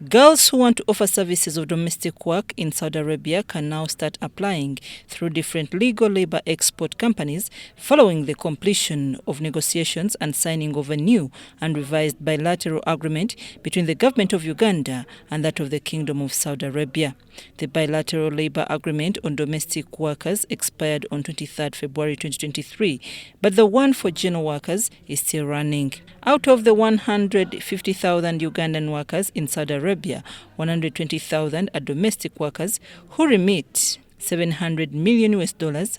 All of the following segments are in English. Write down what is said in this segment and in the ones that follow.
Girls who want to offer services of domestic work in Saudi Arabia can now start applying through different legal labor export companies following the completion of negotiations and signing of a new and revised bilateral agreement between the government of Uganda and that of the Kingdom of Saudi Arabia. The bilateral labor agreement on domestic workers expired on 23rd February 2023, but the one for general workers is still running. Out of the 150,000 Ugandan workers in Saudi Arabia, 120,000 are domestic workers who remit $700 million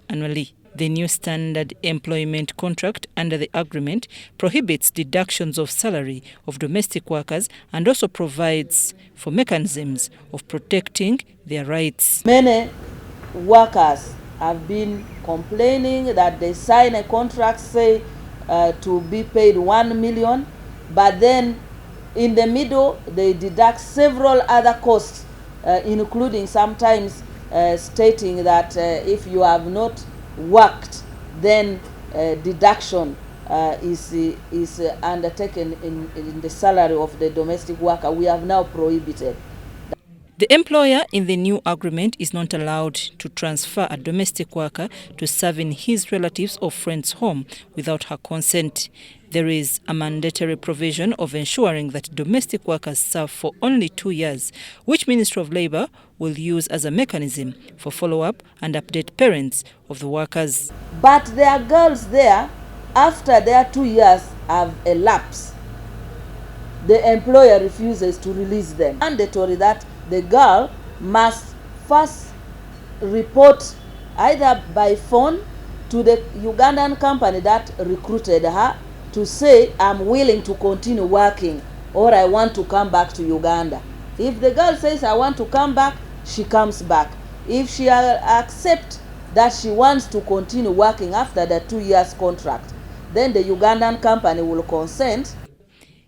annually. The new standard employment contract under the agreement prohibits deductions of salary of domestic workers and also provides for mechanisms of protecting their rights. Many workers have been complaining that they sign a contract, say, to be paid 1 million, but then in the middle they deduct several other costs, including sometimes stating that if you have not worked, then deduction is undertaken in the salary of the domestic worker. We have now prohibited. The employer in the new agreement is not allowed to transfer a domestic worker to serve in his relatives' or friend's home without her consent. There is a mandatory provision of ensuring that domestic workers serve for only 2 years, which Ministry of Labour will use as a mechanism for follow-up and update parents of the workers. But there are girls there, after their 2 years have elapsed, the employer refuses to release them. Mandatory that the girl must first report either by phone to the Ugandan company that recruited her to say, I'm willing to continue working or I want to come back to Uganda. If the girl says, I want to come back, she comes back. If she accepts that she wants to continue working after the 2 years contract, then the Ugandan company will consent.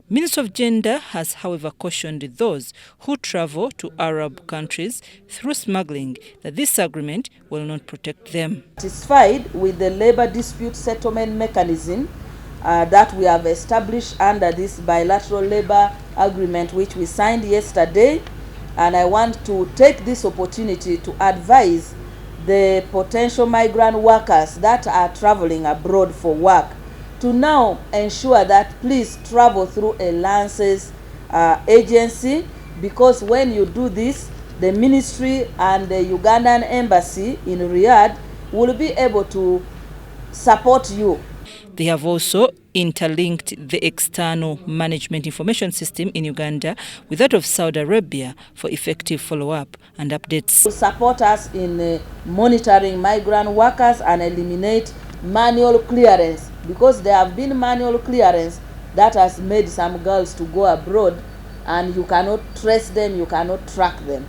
Minister of Gender has, however, cautioned those who travel to Arab countries through smuggling that this agreement will not protect them. Satisfied with the labor dispute settlement mechanism that we have established under this bilateral labor agreement, which we signed yesterday, and I want to take this opportunity to advise the potential migrant workers that are traveling abroad for work to now ensure that please travel through a licensed agency, because when you do this, the ministry and the Ugandan embassy in Riyadh will be able to support you. They have also interlinked the external management information system in Uganda with that of Saudi Arabia for effective follow-up and updates. To support us in monitoring migrant workers and eliminate manual clearance, because there have been manual clearance that has made some girls to go abroad and you cannot trace them, you cannot track them.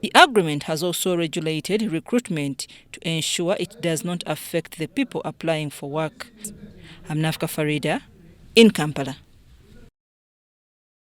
The agreement has also regulated recruitment to ensure it does not affect the people applying for work. I'm Nafka Farida in Kampala.